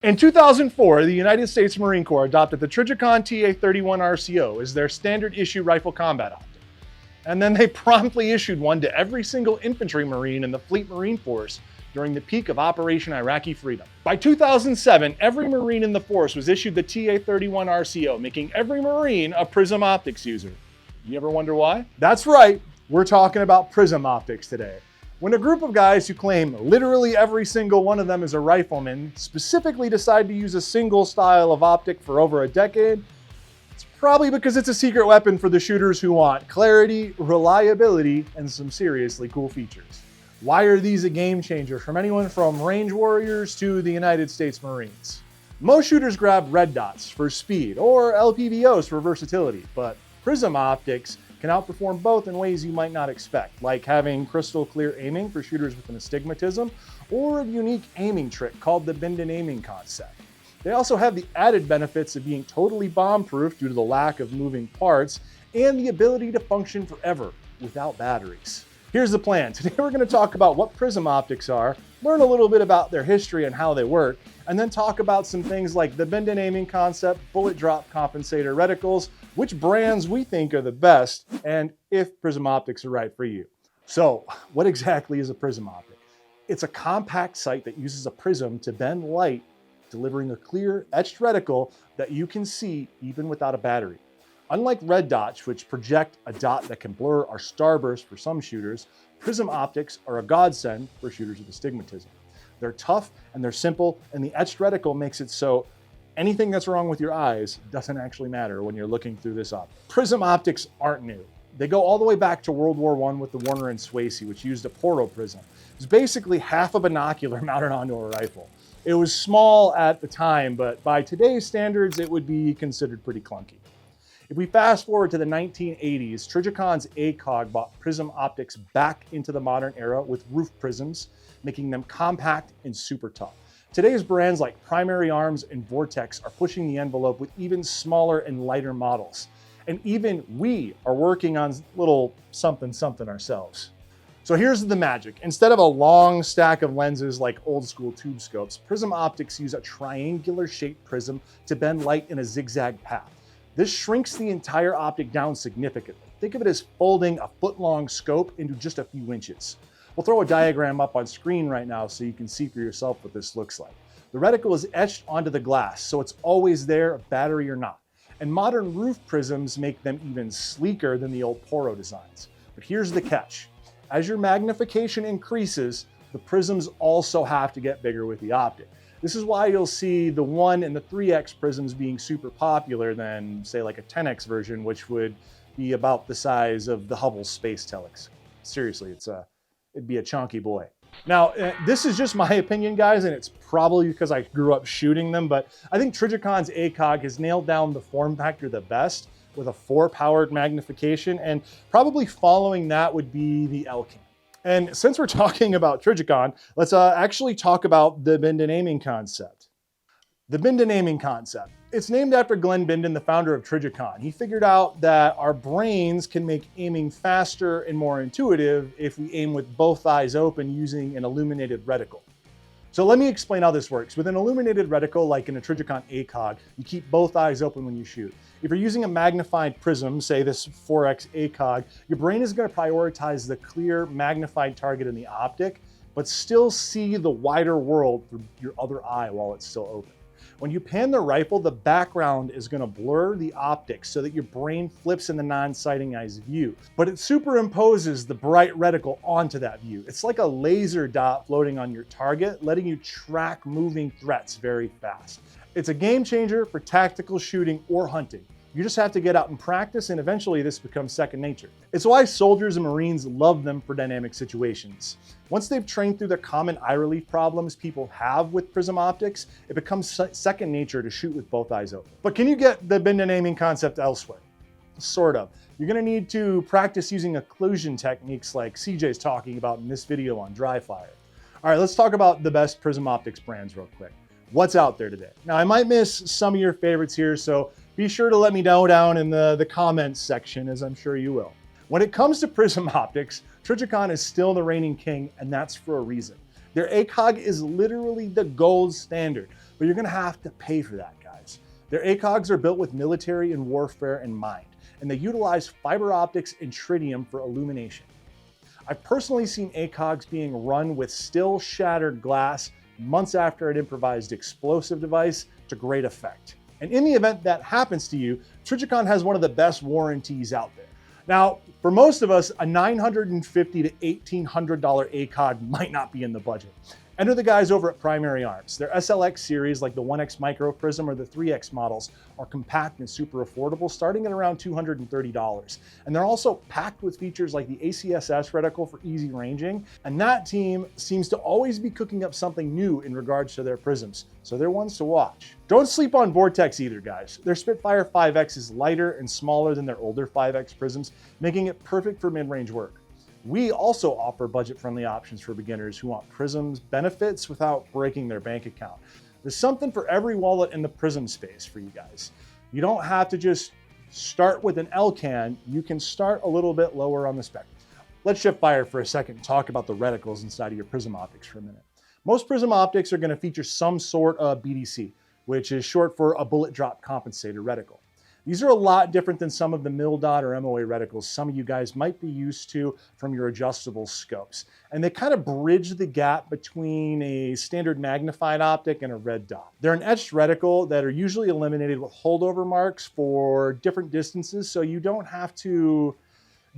In 2004, the United States Marine Corps adopted the Trijicon TA-31 RCO as their standard issue rifle combat optic. And then they promptly issued one to every single infantry Marine in the Fleet Marine Force during the peak of Operation Iraqi Freedom. By 2007, every Marine in the force was issued the TA-31 RCO, making every Marine a Prism Optics user. You ever wonder why? That's right, we're talking about Prism Optics today. When a group of guys who claim literally every single one of them is a rifleman specifically decide to use a single style of optic for over a decade, it's probably because it's a secret weapon for the shooters who want clarity, reliability, and some seriously cool features. Why are these a game changer from anyone from range warriors to the United States Marines? Most shooters grab red dots for speed or LPVOs for versatility, but Prism Optics can outperform both in ways you might not expect, like having crystal clear aiming for shooters with an astigmatism, or a unique aiming trick called the Bindon Aiming Concept. They also have the added benefits of being totally bomb-proof due to the lack of moving parts, and the ability to function forever without batteries. Here's the plan. Today we're going to talk about what Prism Optics are, learn a little bit about their history and how they work, and then talk about some things like the Bindon Aiming Concept, bullet drop compensator reticles, which brands we think are the best, and if Prism Optics are right for you. So, what exactly is a Prism Optic? It's a compact sight that uses a prism to bend light, delivering a clear, etched reticle that you can see even without a battery. Unlike red dots, which project a dot that can blur or starburst for some shooters, Prism Optics are a godsend for shooters with astigmatism. They're tough and they're simple, and the etched reticle makes it so anything that's wrong with your eyes doesn't actually matter when you're looking through this optic. Prism Optics aren't new. They go all the way back to World War I with the Warner and Swasey, which used a poro prism. It's basically half a binocular mounted onto a rifle. It was small at the time, but by today's standards, it would be considered pretty clunky. If we fast forward to the 1980s, Trigicon's ACOG brought Prism Optics back into the modern era with roof prisms, making them compact and super tough. Today's brands like Primary Arms and Vortex are pushing the envelope with even smaller and lighter models. And even we are working on little something ourselves. So here's the magic. Instead of a long stack of lenses like old school tube scopes, Prism Optics use a triangular shaped prism to bend light in a zigzag path. This shrinks the entire optic down significantly. Think of it as folding a foot-long scope into just a few inches. We'll throw a diagram up on screen right now so you can see for yourself what this looks like. The reticle is etched onto the glass, so it's always there, battery or not. And modern roof prisms make them even sleeker than the old poro designs. But here's the catch. As your magnification increases, the prisms also have to get bigger with the optic. This is why you'll see the 1 and the 3x prisms being super popular than, say, like a 10x version, which would be about the size of the Hubble Space Telescope. Seriously, it'd be a chunky boy. Now, this is just my opinion, guys, and it's probably because I grew up shooting them, but I think Trigicon's ACOG has nailed down the form factor the best with a 4-powered magnification, and probably following that would be the LCAM. And since we're talking about Trigicon, let's actually talk about the Bindon Aiming Concept. The Bindon Aiming Concept. It's named after Glenn Bindon, the founder of Trigicon. He figured out that our brains can make aiming faster and more intuitive if we aim with both eyes open using an illuminated reticle. So let me explain how this works. With an illuminated reticle, like in a Trigicon ACOG, you keep both eyes open when you shoot. If you're using a magnified prism, say this 4x ACOG, your brain is going to prioritize the clear magnified target in the optic, but still see the wider world through your other eye while it's still open. When you pan the rifle, the background is going to blur the optics so that your brain flips in the non-sighting eye's view, but it superimposes the bright reticle onto that view. It's like a laser dot floating on your target, letting you track moving threats very fast. It's a game changer for tactical shooting or hunting. You just have to get out and practice, and eventually this becomes second nature. It's why soldiers and Marines love them for dynamic situations. Once they've trained through the common eye relief problems people have with Prism Optics, it becomes second nature to shoot with both eyes open. But can you get the Bindon Aiming Concept elsewhere? Sort of. You're going to need to practice using occlusion techniques like CJ's talking about in this video on dry fire. All right, let's talk about the best Prism Optics brands real quick. What's out there today? Now, I might miss some of your favorites here, so be sure to let me know down in the comments section, as I'm sure you will. When it comes to Prism Optics, Trigicon is still the reigning king, and that's for a reason. Their ACOG is literally the gold standard. but you're gonna have to pay for that, guys. Their ACOGs are built with military and warfare in mind, and they utilize fiber optics and tritium for illumination. I've personally seen ACOGs being run with still shattered glass months after an improvised explosive device to great effect. And in the event that happens to you, Trijicon has one of the best warranties out there. Now, for most of us, a $950 to $1,800 ACOG might not be in the budget. Enter the guys over at Primary Arms. Their SLX series, like the 1X Micro Prism or the 3X models, are compact and super affordable, starting at around $230. And they're also packed with features like the ACSS reticle for easy ranging. And that team seems to always be cooking up something new in regards to their prisms, so they're ones to watch. Don't sleep on Vortex either, guys. Their Spitfire 5X is lighter and smaller than their older 5X prisms, making it perfect for mid-range work. We also offer budget-friendly options for beginners who want Prism's benefits without breaking their bank account. There's something for every wallet in the Prism space for you guys. You don't have to just start with an LCAN, you can start a little bit lower on the spectrum. Let's shift fire for a second and talk about the reticles inside of your Prism optics for a minute. Most Prism optics are going to feature some sort of BDC, which is short for a bullet drop compensator reticle. These are a lot different than some of the mil dot or MOA reticles some of you guys might be used to from your adjustable scopes. And they kind of bridge the gap between a standard magnified optic and a red dot. They're an etched reticle that are usually eliminated with holdover marks for different distances, so you don't have to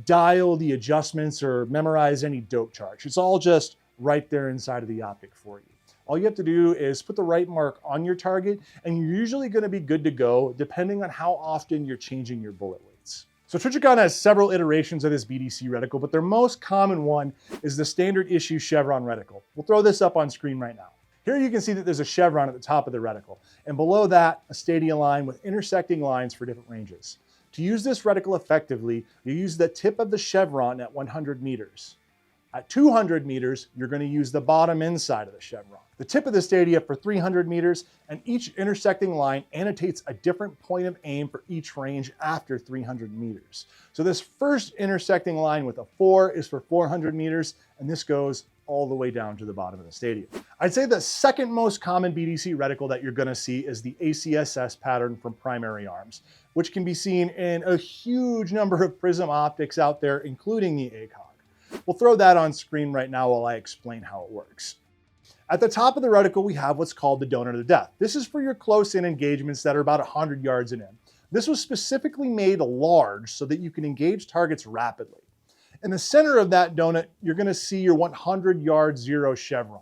dial the adjustments or memorize any dope charge. It's all just right there inside of the optic for you. All you have to do is put the right mark on your target, and you're usually going to be good to go depending on how often you're changing your bullet weights. So Trijicon has several iterations of this BDC reticle, but their most common one is the standard issue Chevron reticle. We'll throw this up on screen right now. Here you can see that there's a chevron at the top of the reticle, and below that, a stadia line with intersecting lines for different ranges. To use this reticle effectively, you use the tip of the chevron at 100 meters. At 200 meters, you're going to use the bottom inside of the chevron. The tip of the stadia for 300 meters, and each intersecting line annotates a different point of aim for each range after 300 meters. So this first intersecting line with a 4 is for 400 meters, and this goes all the way down to the bottom of the stadia. I'd say the second most common BDC reticle that you're going to see is the ACSS pattern from Primary Arms, which can be seen in a huge number of Prism optics out there, including the ACOG. We'll throw that on screen right now while I explain how it works. At the top of the reticle, we have what's called the donut of death. This is for your close-in engagements that are about 100 yards in. This was specifically made large so that you can engage targets rapidly. In the center of that donut, you're going to see your 100-yard zero chevron.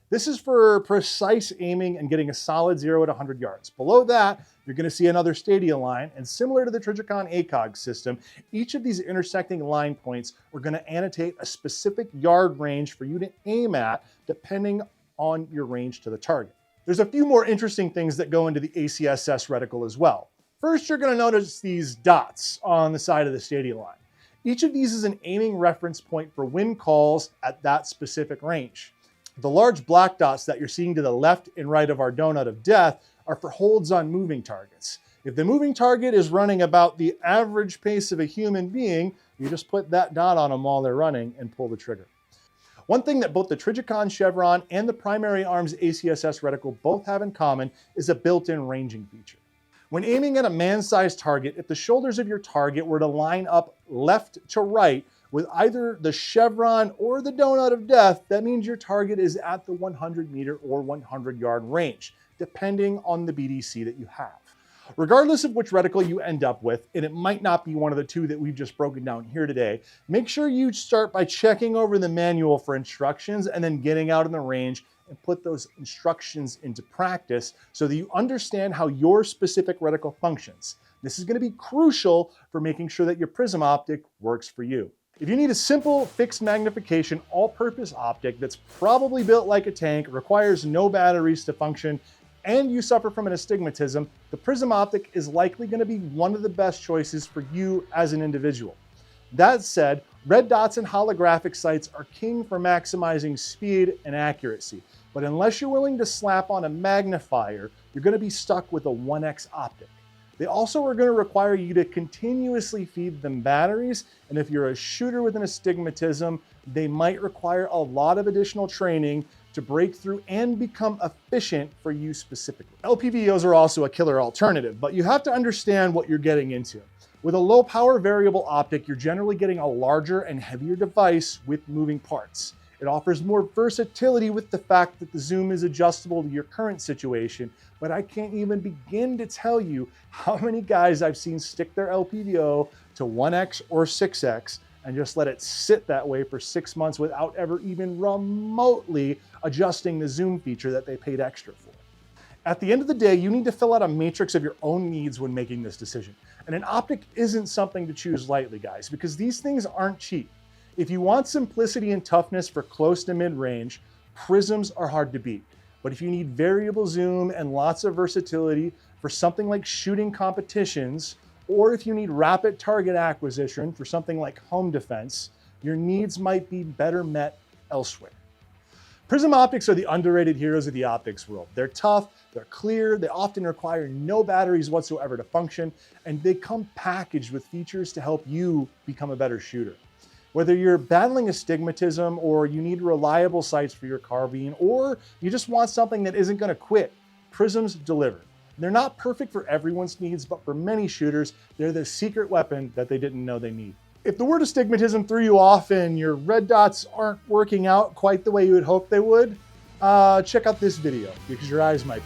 This is for precise aiming and getting a solid zero at 100 yards. Below that, you're going to see another stadia line, and similar to the Trijicon ACOG system, each of these intersecting line points are going to annotate a specific yard range for you to aim at, depending on your range to the target. There's a few more interesting things that go into the ACSS reticle as well. First, you're going to notice these dots on the side of the stadia line. Each of these is an aiming reference point for wind calls at that specific range. The large black dots that you're seeing to the left and right of our donut of death are for holds on moving targets. If the moving target is running about the average pace of a human being, you just put that dot on them while they're running and pull the trigger. One thing that both the Trijicon Chevron and the Primary Arms ACSS reticle both have in common is a built-in ranging feature. When aiming at a man-sized target, if the shoulders of your target were to line up left to right with either the chevron or the donut of death, that means your target is at the 100 meter or 100 yard range, depending on the BDC that you have. Regardless of which reticle you end up with, and it might not be one of the two that we've just broken down here today, make sure you start by checking over the manual for instructions and then getting out in the range and put those instructions into practice so that you understand how your specific reticle functions. This is going to be crucial for making sure that your Prism optic works for you. If you need a simple fixed magnification all-purpose optic that's probably built like a tank, requires no batteries to function, and you suffer from an astigmatism, the Prism optic is likely going to be one of the best choices for you as an individual. That said, red dots and holographic sights are king for maximizing speed and accuracy, but unless you're willing to slap on a magnifier, you're going to be stuck with a 1x optic. They also are going to require you to continuously feed them batteries, and if you're a shooter with an astigmatism, they might require a lot of additional training to to break through and become efficient for you specifically. LPVOs are also a killer alternative, but you have to understand what you're getting into. With a low power variable optic, you're generally getting a larger and heavier device with moving parts. It offers more versatility with the fact that the zoom is adjustable to your current situation, but I can't even begin to tell you how many guys I've seen stick their LPVO to 1x or 6x and just let it sit that way for 6 months without ever even remotely adjusting the zoom feature that they paid extra for. At the end of the day, you need to fill out a matrix of your own needs when making this decision. And an optic isn't something to choose lightly, guys, because these things aren't cheap. If you want simplicity and toughness for close to mid-range, prisms are hard to beat. But if you need variable zoom and lots of versatility for something like shooting competitions, or if you need rapid target acquisition for something like home defense, your needs might be better met elsewhere. Prism optics are the underrated heroes of the optics world. They're tough, they're clear, they often require no batteries whatsoever to function, and they come packaged with features to help you become a better shooter. Whether you're battling astigmatism, or you need reliable sights for your carbine, or you just want something that isn't going to quit, Prisms deliver. They're not perfect for everyone's needs, but for many shooters, they're the secret weapon that they didn't know they need. If the word astigmatism threw you off and your red dots aren't working out quite the way you would hope they would, check out this video because your eyes might be